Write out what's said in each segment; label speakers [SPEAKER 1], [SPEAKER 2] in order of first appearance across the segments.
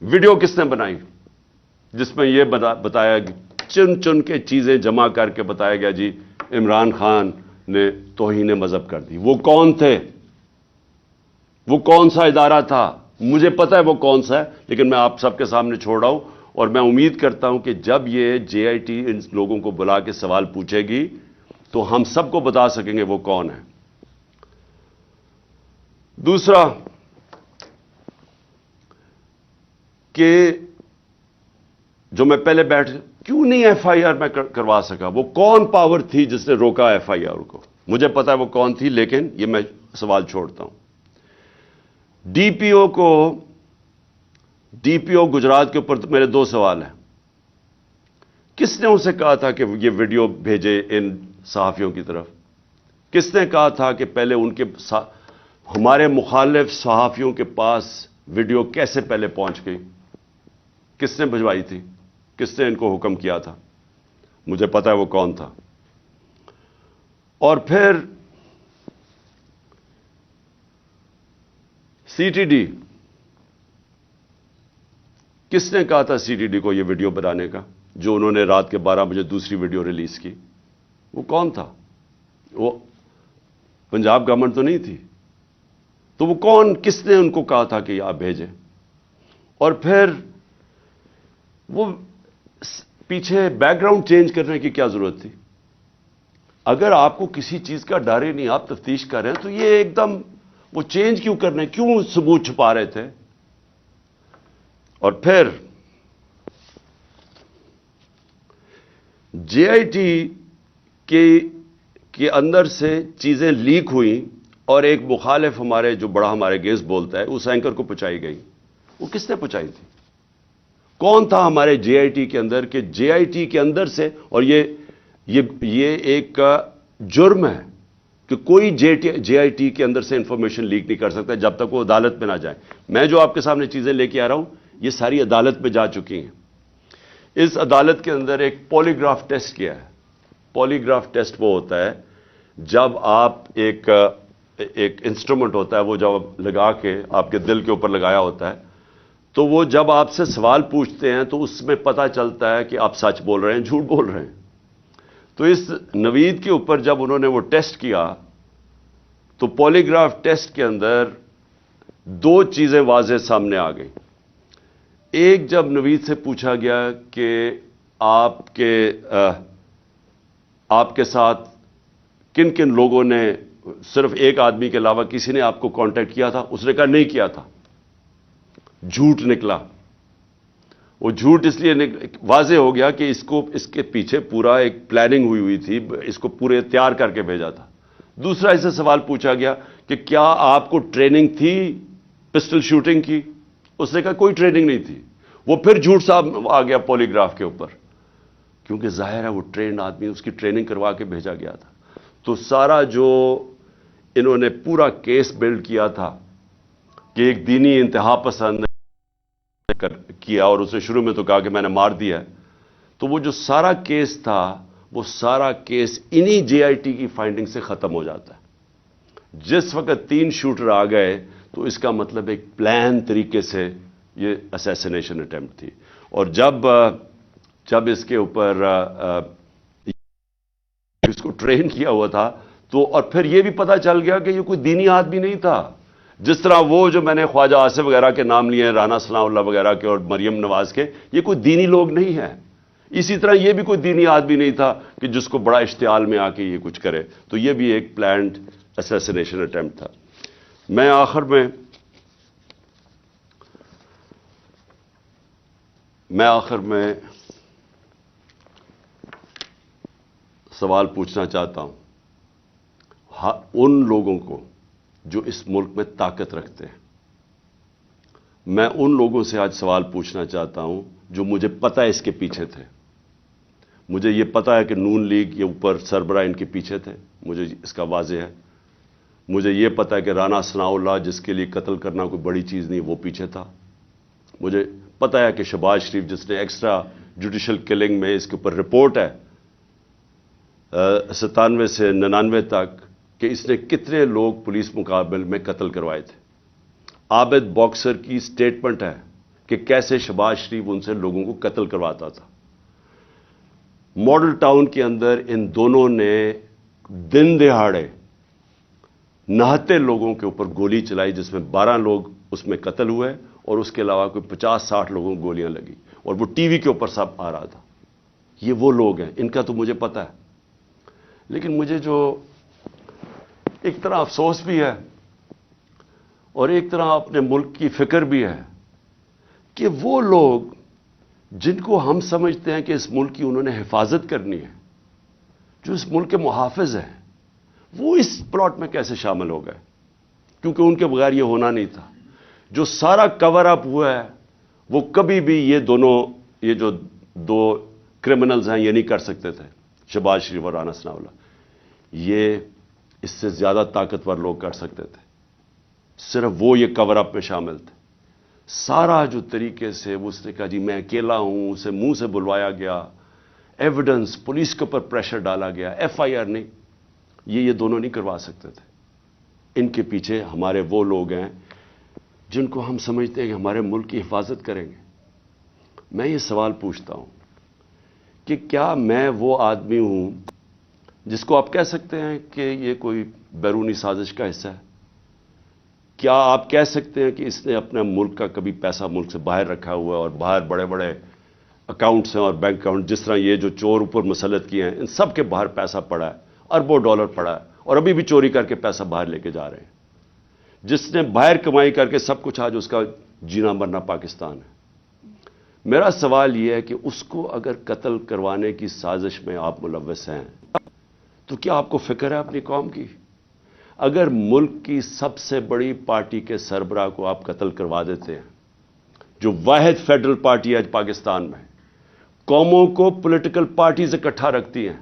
[SPEAKER 1] Video کس نے بنائی جس میں یہ بتایا، چن چن کے چیزیں جمع کر کے بتایا گیا جی عمران خان نے توہین مذہب کر دی؟ وہ کون تھے؟ وہ کون سا ادارہ تھا؟ مجھے پتا ہے وہ کون سا ہے، لیکن میں آپ سب کے سامنے چھوڑ رہا ہوں، اور میں امید کرتا ہوں کہ جب یہ جے آئی ٹی ان لوگوں کو بلا کے سوال پوچھے گی تو ہم سب کو بتا سکیں گے وہ کون ہے۔ دوسرا کہ جو میں پہلے کیوں نہیں ایف آئی آر میں کروا سکا؟ وہ کون پاور تھی جس نے روکا ایف آئی آر کو؟ مجھے پتا ہے وہ کون تھی، لیکن یہ میں سوال چھوڑتا ہوں۔ ڈی پی او گجرات کے اوپر میرے دو سوال ہیں۔ کس نے اسے کہا تھا کہ یہ ویڈیو بھیجے ان صحافیوں کی طرف؟ کس نے کہا تھا کہ پہلے ان کے ہمارے مخالف صحافیوں کے پاس ویڈیو کیسے پہلے پہنچ گئی؟ کس نے بھجوائی تھی؟ کس نے ان کو حکم کیا تھا؟ مجھے پتا ہے وہ کون تھا۔ اور پھر سی ٹی ڈی، کس نے کہا تھا سی ٹی ڈی کو یہ ویڈیو بنانے کا جو انہوں نے رات کے 12 بجے دوسری ویڈیو ریلیز کی؟ وہ کون تھا؟ وہ پنجاب گورنمنٹ تو نہیں تھی، تو وہ کون، کس نے ان کو کہا تھا کہ آپ بھیجیں؟ اور پھر وہ پیچھے بیک گراؤنڈ چینج کرنے کی کیا ضرورت تھی؟ اگر آپ کو کسی چیز کا ڈر ہی نہیں، آپ تفتیش کر رہے ہیں، تو یہ ایک دم وہ چینج کیوں کرنے، کیوں ثبوت چھپا رہے تھے؟ اور پھر جے آئی ٹی کے اندر سے چیزیں لیک ہوئیں اور ایک مخالف جو بڑا ہمارے اگینسٹ بولتا ہے، اس اینکر کو پہنچائی گئی۔ وہ کس نے پہنچائی تھی؟ کون تھا ہمارے جے آئی ٹی کے اندر کہ جے آئی ٹی کے اندر سے، اور یہ ایک جرم ہے کہ کوئی جے آئی ٹی کے اندر سے انفارمیشن لیک نہیں کر سکتا جب تک وہ عدالت میں نہ جائے۔ میں جو آپ کے سامنے چیزیں لے کے آ رہا ہوں یہ ساری عدالت میں جا چکی ہیں۔ اس عدالت کے اندر ایک پولی گراف ٹیسٹ کیا ہے۔ پولی گراف ٹیسٹ وہ ہوتا ہے جب آپ ایک انسٹرومنٹ ہوتا ہے، وہ جب لگا کے آپ کے دل کے اوپر لگایا ہوتا ہے، تو وہ جب آپ سے سوال پوچھتے ہیں تو اس میں پتہ چلتا ہے کہ آپ سچ بول رہے ہیں جھوٹ بول رہے ہیں۔ تو اس نوید کے اوپر جب انہوں نے وہ ٹیسٹ کیا تو پولی گراف ٹیسٹ کے اندر دو چیزیں واضح سامنے آ گئیں۔ ایک، جب نوید سے پوچھا گیا کہ آپ کے ساتھ کن کن لوگوں نے، صرف ایک آدمی کے علاوہ کسی نے آپ کو کانٹیکٹ کیا تھا؟ اس نے کہا نہیں کیا تھا۔ جھوٹ نکلا۔ وہ جھوٹ اس لیے واضح ہو گیا کہ اس کے پیچھے پورا ایک پلاننگ ہوئی تھی، اس کو پورے تیار کر کے بھیجا تھا۔ دوسرا، اسے سوال پوچھا گیا کہ کیا آپ کو ٹریننگ تھی پسٹل شوٹنگ کی؟ اس نے کہا کوئی ٹریننگ نہیں تھی۔ وہ پھر جھوٹ صاحب آ گیا پولی گراف کے اوپر، کیونکہ ظاہر ہے وہ ٹرینڈ آدمی، اس کی ٹریننگ کروا کے بھیجا گیا تھا۔ تو سارا جو انہوں نے پورا کیس بلڈ کیا تھا کہ ایک دینی انتہا پسند کیا، اور اس نے شروع میں تو کہا کہ میں نے مار دیا ہے، تو وہ جو سارا کیس تھا وہ سارا کیس انہی جے آئی ٹی کی فائنڈنگ سے ختم ہو جاتا ہے۔ جس وقت 3 شوٹر آ گئے تو اس کا مطلب ایک پلان طریقے سے یہ اسیسینیشن اٹیمپٹ تھی۔ اور جب اس کے اوپر اس کو ٹرین کیا ہوا تھا تو، اور پھر یہ بھی پتا چل گیا کہ یہ کوئی دینی آدمی نہیں تھا۔ جس طرح وہ جو میں نے خواجہ آصف وغیرہ کے نام لیے ہیں، رانا ثناء اللہ وغیرہ کے اور مریم نواز کے، یہ کوئی دینی لوگ نہیں ہیں۔ اسی طرح یہ بھی کوئی دینی آدمی نہیں تھا کہ جس کو بڑا اشتعال میں آ کے یہ کچھ کرے۔ تو یہ بھی ایک پلانڈ اسیسینیشن اٹیمپٹ تھا۔ میں آخر میں سوال پوچھنا چاہتا ہوں ان لوگوں کو جو اس ملک میں طاقت رکھتے ہیں۔ میں ان لوگوں سے آج سوال پوچھنا چاہتا ہوں جو مجھے پتہ ہے اس کے پیچھے تھے۔ مجھے یہ پتہ ہے کہ نون لیگ یہ اوپر سربراہ ان کے پیچھے تھے، مجھے اس کا واضح ہے۔ مجھے یہ پتہ ہے کہ رانا ثناء اللہ جس کے لیے قتل کرنا کوئی بڑی چیز نہیں، وہ پیچھے تھا۔ مجھے پتہ ہے کہ شہباز شریف جس نے ایکسٹرا جوڈیشل کلنگ میں، اس کے اوپر رپورٹ ہے 97 سے 99 تک، کہ اس نے کتنے لوگ پولیس مقابل میں قتل کروائے تھے۔ عابد باکسر کی سٹیٹمنٹ ہے کہ کیسے شہباز شریف ان سے لوگوں کو قتل کرواتا تھا. ماڈل ٹاؤن کے اندر ان دونوں نے دن دہاڑے نہتے لوگوں کے اوپر گولی چلائی، جس میں 12 لوگ اس میں قتل ہوئے اور اس کے علاوہ کوئی 50-60 لوگوں کو گولیاں لگی، اور وہ ٹی وی کے اوپر سب آ رہا تھا. یہ وہ لوگ ہیں، ان کا تو مجھے پتا ہے. لیکن مجھے جو ایک طرح افسوس بھی ہے اور ایک طرح اپنے ملک کی فکر بھی ہے کہ وہ لوگ جن کو ہم سمجھتے ہیں کہ اس ملک کی انہوں نے حفاظت کرنی ہے، جو اس ملک کے محافظ ہیں، وہ اس پلاٹ میں کیسے شامل ہو گئے؟ کیونکہ ان کے بغیر یہ ہونا نہیں تھا. جو سارا کور اپ ہوا ہے وہ کبھی بھی یہ جو دو کرمنلز ہیں یہ نہیں کر سکتے تھے، شہباز شریف اور رانا ثناءاللہ. یہ اس سے زیادہ طاقتور لوگ کر سکتے تھے، صرف وہ یہ کور اپ میں شامل تھے. سارا جو طریقے سے اس نے کہا جی میں اکیلا ہوں، اسے منہ سے بلوایا گیا، ایویڈنس پولیس کے اوپر پریشر ڈالا گیا، ایف آئی آر نہیں، یہ دونوں نہیں کروا سکتے تھے. ان کے پیچھے ہمارے وہ لوگ ہیں جن کو ہم سمجھتے ہیں کہ ہمارے ملک کی حفاظت کریں گے. میں یہ سوال پوچھتا ہوں کہ کیا میں وہ آدمی ہوں جس کو آپ کہہ سکتے ہیں کہ یہ کوئی بیرونی سازش کا حصہ ہے؟ کیا آپ کہہ سکتے ہیں کہ اس نے اپنے ملک کا کبھی پیسہ ملک سے باہر رکھا ہوا ہے اور باہر بڑے بڑے اکاؤنٹس ہیں اور بینک اکاؤنٹ، جس طرح یہ جو چور اوپر مسلط کیے ہیں ان سب کے باہر پیسہ پڑا ہے، اربوں ڈالر پڑا ہے، اور ابھی بھی چوری کر کے پیسہ باہر لے کے جا رہے ہیں. جس نے باہر کمائی کر کے سب کچھ، آج اس کا جینا مرنا پاکستان ہے. میرا سوال یہ ہے کہ اس کو اگر قتل کروانے کی سازش میں آپ ملوث ہیں تو کیا آپ کو فکر ہے اپنی قوم کی؟ اگر ملک کی سب سے بڑی پارٹی کے سربراہ کو آپ قتل کروا دیتے ہیں، جو واحد فیڈرل پارٹی ہے پاکستان میں، قوموں کو پولیٹیکل پارٹیز اکٹھا رکھتی ہیں.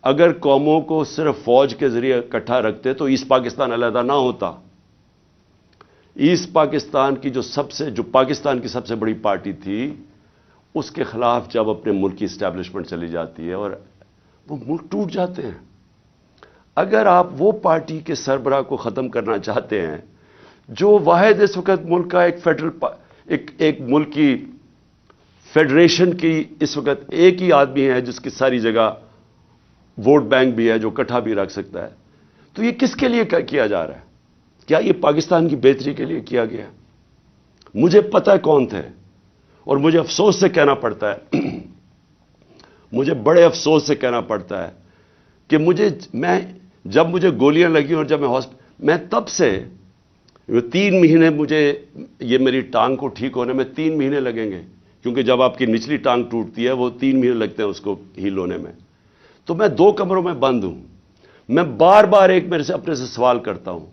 [SPEAKER 1] اگر قوموں کو صرف فوج کے ذریعے اکٹھا رکھتے تو ایسٹ پاکستان علیحدہ نہ ہوتا. ایسٹ پاکستان کی جو پاکستان کی سب سے بڑی پارٹی تھی، اس کے خلاف جب اپنے ملک کی اسٹیبلشمنٹ چلی جاتی ہے اور وہ ملک ٹوٹ جاتے ہیں. اگر آپ وہ پارٹی کے سربراہ کو ختم کرنا چاہتے ہیں جو واحد اس وقت ملک کا ایک ملک کی فیڈریشن کی اس وقت ایک ہی آدمی ہے جس کی ساری جگہ ووٹ بینک بھی ہے، جو اکٹھا بھی رکھ سکتا ہے، تو یہ کس کے لیے کیا جا رہا ہے؟ کیا یہ پاکستان کی بہتری کے لیے کیا گیا؟ مجھے پتہ ہے کون تھے، اور مجھے افسوس سے کہنا پڑتا ہے مجھے بڑے افسوس سے کہنا پڑتا ہے کہ جب مجھے گولیاں لگی اور جب میں تب سے 3 مہینے، یہ میری ٹانگ کو ٹھیک ہونے میں 3 مہینے لگیں گے، کیونکہ جب آپ کی نچلی ٹانگ ٹوٹتی ہے وہ 3 مہینے لگتے ہیں اس کو ہیل ہونے میں. تو میں 2 کمروں میں بند ہوں. میں بار بار اپنے سے سوال کرتا ہوں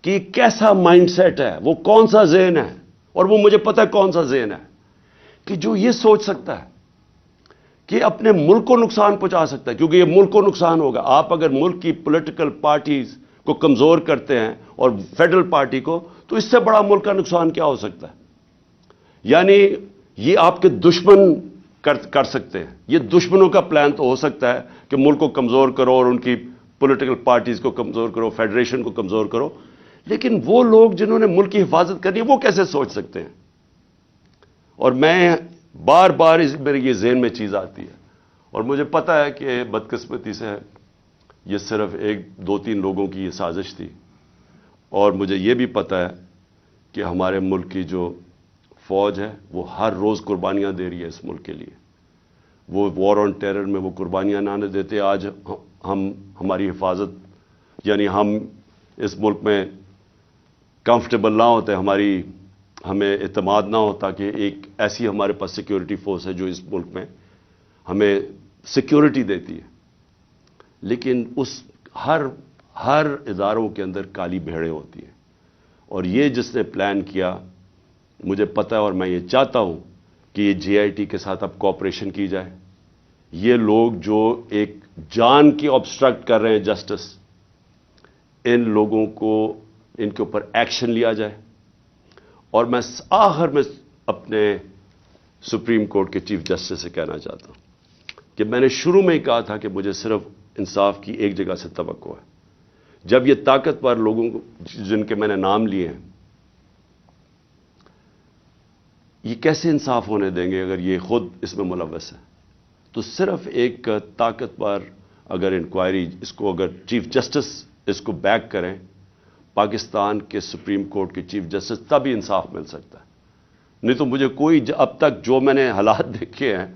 [SPEAKER 1] کہ کیسا مائنڈ سیٹ ہے، وہ کون سا ذہن ہے، اور وہ مجھے پتہ ہے کون سا ذہن ہے کہ جو یہ سوچ سکتا ہے کہ اپنے ملک کو نقصان پہنچا سکتا ہے، کیونکہ یہ ملک کو نقصان ہوگا. آپ اگر ملک کی پولیٹیکل پارٹیز کو کمزور کرتے ہیں اور فیڈرل پارٹی کو، تو اس سے بڑا ملک کا نقصان کیا ہو سکتا ہے؟ یعنی یہ آپ کے دشمن کر سکتے ہیں. یہ دشمنوں کا پلان تو ہو سکتا ہے کہ ملک کو کمزور کرو اور ان کی پولیٹیکل پارٹیز کو کمزور کرو، فیڈریشن کو کمزور کرو، لیکن وہ لوگ جنہوں نے ملک کی حفاظت کرنی ہے وہ کیسے سوچ سکتے ہیں؟ اور میں بار بار میرے یہ ذہن میں چیز آتی ہے، اور مجھے پتہ ہے کہ بدقسمتی سے یہ صرف 1-2-3 لوگوں کی یہ سازش تھی، اور مجھے یہ بھی پتہ ہے کہ ہمارے ملک کی جو فوج ہے وہ ہر روز قربانیاں دے رہی ہے اس ملک کے لیے. وہ وار آن ٹیرر میں وہ قربانیاں نہ دیتے، آج ہماری حفاظت، یعنی ہم اس ملک میں کمفرٹیبل نہ ہوتے، ہمیں اعتماد نہ ہوتا کہ ایک ایسی ہمارے پاس سیکیورٹی فورس ہے جو اس ملک میں ہمیں سیکیورٹی دیتی ہے. لیکن ہر اداروں کے اندر کالی بھیڑیں ہوتی ہیں، اور یہ جس نے پلان کیا، مجھے پتہ ہے اور میں یہ چاہتا ہوں کہ یہ جے آئی ٹی کے ساتھ اب کوآپریشن کی جائے. یہ لوگ جو ایک جان کی آبسٹرکٹ کر رہے ہیں جسٹس، ان لوگوں کو ان کے اوپر ایکشن لیا جائے. اور میں آخر میں اپنے سپریم کورٹ کے چیف جسٹس سے کہنا چاہتا ہوں کہ میں نے شروع میں ہی کہا تھا کہ مجھے صرف انصاف کی ایک جگہ سے توقع ہے. جب یہ طاقتور لوگوں کو جن کے میں نے نام لیے ہیں، یہ کیسے انصاف ہونے دیں گے اگر یہ خود اس میں ملوث ہے؟ تو صرف ایک طاقتور اگر انکوائری اس کو اگر چیف جسٹس اس کو بیک کریں، پاکستان کے سپریم کورٹ کے چیف جسٹس، تب ہی انصاف مل سکتا ہے. نہیں تو مجھے کوئی اب تک جو میں نے حالات دیکھے ہیں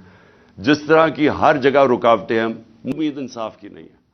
[SPEAKER 1] جس طرح کی ہر جگہ رکاوٹیں ہیں، امید انصاف کی نہیں ہے.